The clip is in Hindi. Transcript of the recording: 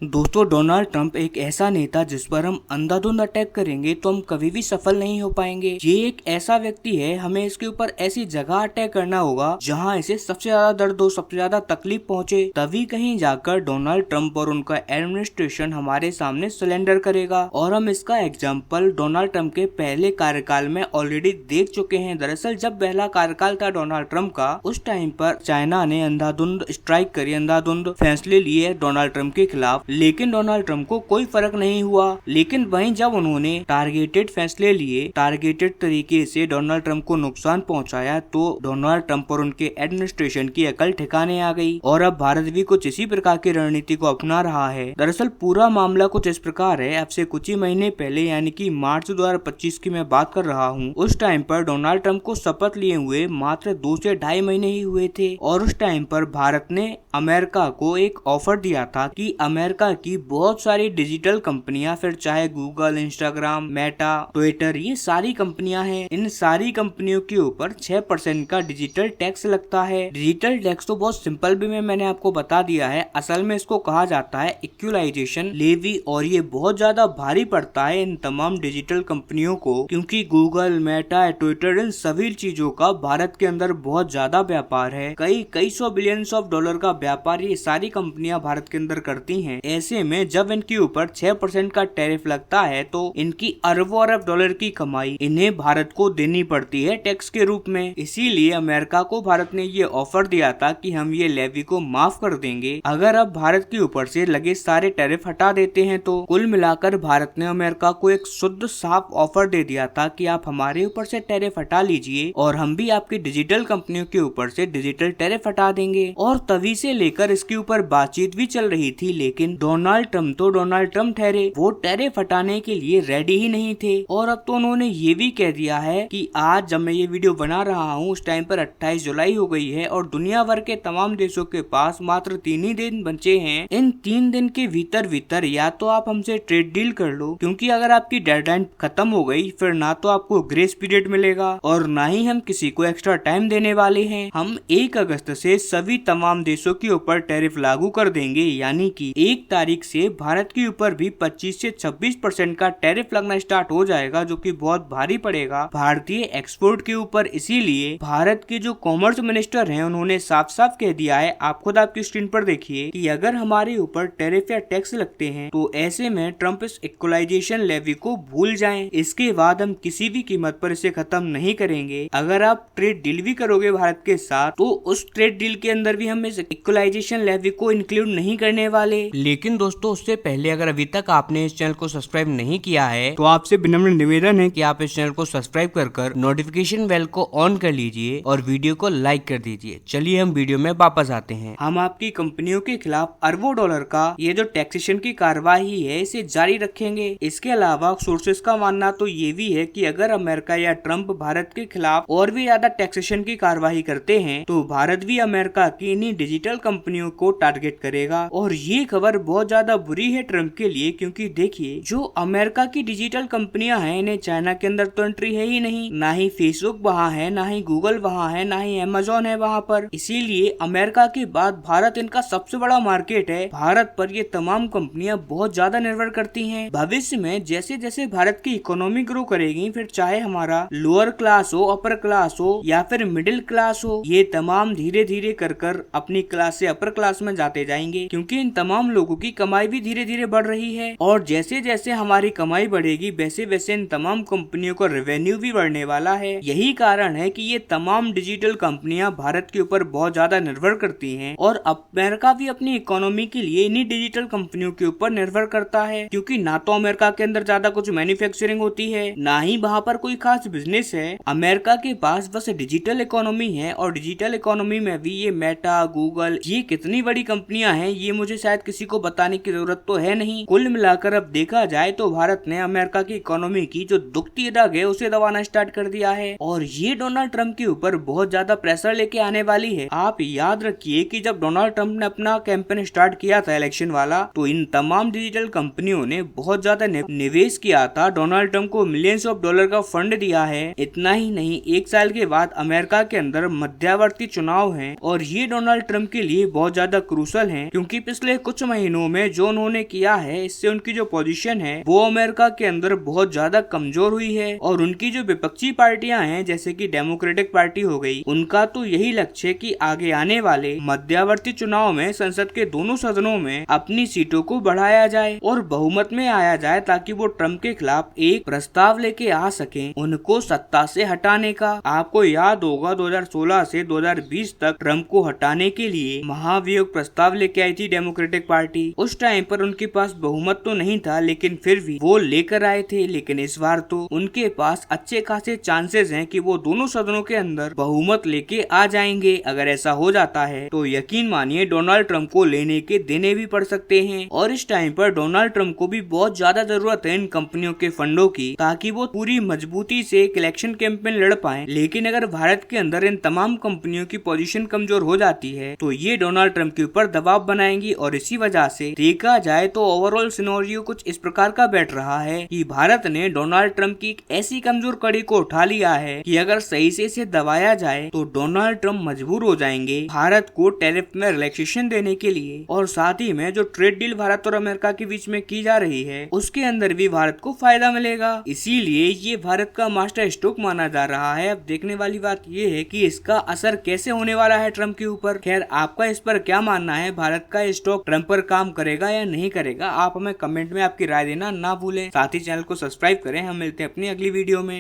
दोस्तों, डोनाल्ड ट्रंप एक ऐसा नेता जिस पर हम अंधाधुंध अटैक करेंगे तो हम कभी भी सफल नहीं हो पाएंगे। ये एक ऐसा व्यक्ति है, हमें इसके ऊपर ऐसी जगह अटैक करना होगा जहां इसे सबसे ज्यादा दर्द हो, सबसे ज्यादा तकलीफ पहुंचे, तभी कहीं जाकर डोनाल्ड ट्रंप और उनका एडमिनिस्ट्रेशन हमारे सामने सरेंडर करेगा। और हम इसका एग्जाम्पल डोनाल्ड ट्रंप के पहले कार्यकाल में ऑलरेडी देख चुके हैं। दरअसल जब पहला कार्यकाल था डोनाल्ड ट्रंप का, उस टाइम पर चाइना ने अंधाधुंध स्ट्राइक करी, अंधाधुंध फैसले लिए डोनाल्ड ट्रंप के खिलाफ, लेकिन डोनाल्ड ट्रंप को कोई फर्क नहीं हुआ। लेकिन वहीं जब उन्होंने टारगेटेड फैसले लिए, टारगेटेड तरीके से डोनाल्ड ट्रंप को नुकसान पहुंचाया, तो डोनाल्ड ट्रंप और उनके एडमिनिस्ट्रेशन की अकल ठिकाने आ गई और अब भारत भी कुछ इसी प्रकार की रणनीति को अपना रहा है। दरअसल पूरा मामला कुछ इस प्रकार है। अब से कुछ ही महीने पहले यानी कि मार्च 2025 की मैं बात कर रहा हूँ। उस टाइम पर डोनाल्ड ट्रंप को शपथ लिए हुए मात्र 2 से ढाई महीने ही हुए थे और उस टाइम पर भारत ने अमेरिका को एक ऑफर दिया था कि अमेरिका की बहुत सारी डिजिटल कंपनियां, फिर चाहे गूगल, इंस्टाग्राम, मेटा, ट्विटर, ये सारी कंपनियां हैं, इन सारी कंपनियों के ऊपर 6% का डिजिटल टैक्स लगता है। डिजिटल टैक्स तो बहुत सिंपल भी मैंने आपको बता दिया है। असल में इसको कहा जाता है इक्वलाइजेशन लेवी और ये बहुत ज्यादा भारी पड़ता है इन तमाम डिजिटल कंपनियों को, क्योंकि गूगल, मेटा, ट्विटर, इन सभी चीजों का भारत के अंदर बहुत ज्यादा व्यापार है। कई सौ बिलियंस ऑफ डॉलर का व्यापार ये सारी कंपनियां भारत के अंदर करती हैं। ऐसे में जब इनके ऊपर 6% का टैरिफ लगता है तो इनकी अरबों अरब डॉलर की कमाई इन्हें भारत को देनी पड़ती है टैक्स के रूप में। इसीलिए अमेरिका को भारत ने ये ऑफर दिया था कि हम ये लेवी को माफ कर देंगे अगर अब भारत के ऊपर से लगे सारे टैरिफ हटा देते हैं। तो कुल मिलाकर भारत ने अमेरिका को एक शुद्ध साफ ऑफर दे दिया था कि आप हमारे ऊपर से टैरिफ हटा लीजिए और हम भी आपकी डिजिटल कंपनियों के ऊपर से डिजिटल टैरिफ हटा देंगे। और तभी से लेकर इसके ऊपर बातचीत भी चल रही थी, लेकिन डोनाल्ड ट्रंप तो डोनाल्ड ट्रंप ठहरे, वो टैरिफ हटाने के लिए रेडी ही नहीं थे। और अब तो उन्होंने ये भी कह दिया है कि आज जब मैं ये वीडियो बना रहा हूँ उस टाइम पर 28 जुलाई हो गई है और दुनिया भर के तमाम देशों के पास मात्र 3 ही दिन बचे हैं। इन 3 दिन के भीतर या तो आप हमसे ट्रेड डील कर लो, क्योंकि अगर आपकी डेडलाइन खत्म हो गई फिर ना तो आपको ग्रेस पीरियड मिलेगा और ना ही हम किसी को एक्स्ट्रा टाइम देने वाले हैं। हम 1 अगस्त से सभी तमाम देशों के ऊपर टैरिफ लागू कर देंगे, यानी कि 1 तारीख से भारत के ऊपर भी 25 से 26% का टैरिफ लगना स्टार्ट हो जाएगा, जो कि बहुत भारी पड़ेगा भारतीय एक्सपोर्ट के ऊपर। इसीलिए भारत के जो कॉमर्स मिनिस्टर हैं उन्होंने साफ साफ कह दिया है, आप खुद आपकी स्क्रीन पर देखिए, कि अगर हमारे ऊपर टैरिफ या टैक्स लगते हैं तो ऐसे में ट्रंप इस इक्वलाइजेशन लेवी को भूल जाएं। इसके बाद हम किसी भी कीमत पर इसे खत्म नहीं करेंगे। अगर आप ट्रेड डील भी करोगे भारत के साथ तो उस ट्रेड डील के अंदर भी हम इस इक्वलाइजेशन लेवी को इंक्लूड नहीं करने वाले। लेकिन दोस्तों, उससे पहले अगर अभी तक आपने इस चैनल को सब्सक्राइब नहीं किया है तो आपसे विनम्र निवेदन है कि आप इस चैनल को सब्सक्राइब कर नोटिफिकेशन बेल को ऑन कर लीजिए और वीडियो को लाइक कर दीजिए। चलिए हम वीडियो में वापस आते हैं। हम आपकी कंपनियों के खिलाफ अरबों डॉलर का ये जो टैक्सेशन की कार्यवाही है इसे जारी रखेंगे। इसके अलावा सोर्सेस का मानना तो ये भी है कि अगर अमेरिका या ट्रंप भारत के खिलाफ और भी ज्यादा टैक्सेशन की कार्यवाही करते हैं तो भारत भी अमेरिका की इन्हीं डिजिटल कंपनियों को टारगेट करेगा। और ये खबर बहुत ज्यादा बुरी है ट्रंप के लिए, क्योंकि देखिए जो अमेरिका की डिजिटल कंपनियां हैं इन्हें चाइना के अंदर तो एंट्री है ही नहीं, ना ही फेसबुक वहाँ है, ना ही गूगल वहाँ है, ना ही अमेज़न है वहाँ पर। इसीलिए अमेरिका के बाद भारत इनका सबसे बड़ा मार्केट है। भारत पर ये तमाम कंपनियां बहुत ज्यादा निर्भर करती हैं। भविष्य में जैसे जैसे भारत की इकोनॉमी ग्रो करेगी, फिर चाहे हमारा लोअर क्लास हो, अपर क्लास हो या फिर मिडिल क्लास हो, ये तमाम धीरे धीरे कर अपनी क्लास से अपर क्लास में जाते जाएंगे, क्योंकि इन तमाम लोगों की कमाई भी धीरे धीरे बढ़ रही है। और जैसे जैसे हमारी कमाई बढ़ेगी वैसे वैसे इन तमाम कंपनियों का रेवेन्यू भी बढ़ने वाला है। यही कारण है कि ये तमाम डिजिटल कंपनियां भारत के ऊपर बहुत ज्यादा निर्भर करती हैं और अमेरिका भी अपनी इकोनॉमी के लिए इन्हीं डिजिटल कंपनियों के ऊपर निर्भर करता है, क्योंकि ना तो अमेरिका के अंदर ज्यादा कुछ मैन्युफैक्चरिंग होती है, ना ही वहाँ पर कोई खास बिजनेस है। अमेरिका के पास बस डिजिटल इकोनॉमी है और डिजिटल इकोनॉमी में भी ये मेटा, गूगल, ये कितनी बड़ी कंपनियां हैं ये मुझे शायद किसी को बताने की जरूरत तो है नहीं। कुल मिलाकर अब देखा जाए तो भारत ने अमेरिका की इकोनॉमी की जो दुखती रग है उसे दबाना स्टार्ट कर दिया है और ये डोनाल्ड ट्रंप के ऊपर बहुत ज्यादा प्रेशर लेके आने वाली है। आप याद रखिए कि जब डोनाल्ड ट्रंप ने अपना कैंपेन स्टार्ट किया था इलेक्शन वाला, तो इन तमाम डिजिटल कंपनियों ने बहुत ज्यादा निवेश किया था। डोनाल्ड ट्रंप को मिलियंस ऑफ डॉलर का फंड दिया है। इतना ही नहीं, 1 साल के बाद अमेरिका के अंदर मध्यावर्ती चुनाव हैं और ये डोनाल्ड ट्रंप के लिए बहुत ज्यादा क्रूशल हैं, क्योंकि पिछले कुछ महीनों दिनों में जो उन्होंने किया है, इससे उनकी जो पोजीशन है वो अमेरिका के अंदर बहुत ज्यादा कमजोर हुई है। और उनकी जो विपक्षी पार्टियां हैं जैसे कि डेमोक्रेटिक पार्टी हो गई, उनका तो यही लक्ष्य है कि आगे आने वाले मध्यावर्ती चुनाव में संसद के दोनों सदनों में अपनी सीटों को बढ़ाया जाए और बहुमत में आया जाए, ताकि वो ट्रम्प के खिलाफ एक प्रस्ताव लेके आ सके उनको सत्ता से हटाने का। आपको याद होगा 2016 से 2020 तक ट्रम्प को हटाने के लिए महाभियोग प्रस्ताव लेके आई थी डेमोक्रेटिक पार्टी। उस टाइम पर उनके पास बहुमत तो नहीं था, लेकिन फिर भी वो लेकर आए थे। लेकिन इस बार तो उनके पास अच्छे खासे चांसेस हैं कि वो दोनों सदनों के अंदर बहुमत लेके आ जाएंगे। अगर ऐसा हो जाता है तो यकीन मानिए डोनाल्ड ट्रम्प को लेने के देने भी पड़ सकते हैं। और इस टाइम पर डोनाल्ड ट्रम्प को भी बहुत ज्यादा जरूरत है इन कंपनियों के फंडों की, ताकि वो पूरी मजबूती से एक इलेक्शन कैंपेन लड़ पाए। लेकिन अगर भारत के अंदर इन तमाम कंपनियों की पोजीशन कमजोर हो जाती है तो ये डोनाल्ड ट्रम्प के ऊपर दबाव बनाएंगी। और इसी वजह से देखा जाए तो ओवरऑल सिनेरियो कुछ इस प्रकार का बैठ रहा है कि भारत ने डोनाल्ड ट्रम्प की एक ऐसी कमजोर कड़ी को उठा लिया है कि अगर सही से इसे दबाया जाए तो डोनाल्ड ट्रम्प मजबूर हो जाएंगे भारत को टैरिफ में रिलैक्सेशन देने के लिए। और साथ ही में जो ट्रेड डील भारत और अमेरिका के बीच में की जा रही है उसके अंदर भी भारत को फायदा मिलेगा। इसीलिए ये भारत का मास्टर स्ट्रोक माना जा रहा है। अब देखने वाली बात ये है कि इसका असर कैसे होने वाला है ट्रम्प के ऊपर। खैर, आपका इस पर क्या मानना है? भारत का स्टॉक ट्रम्प पर काम करेगा या नहीं करेगा? आप हमें कमेंट में आपकी राय देना ना भूलें। साथ ही चैनल को सब्सक्राइब करें। हम मिलते हैं अपनी अगली वीडियो में।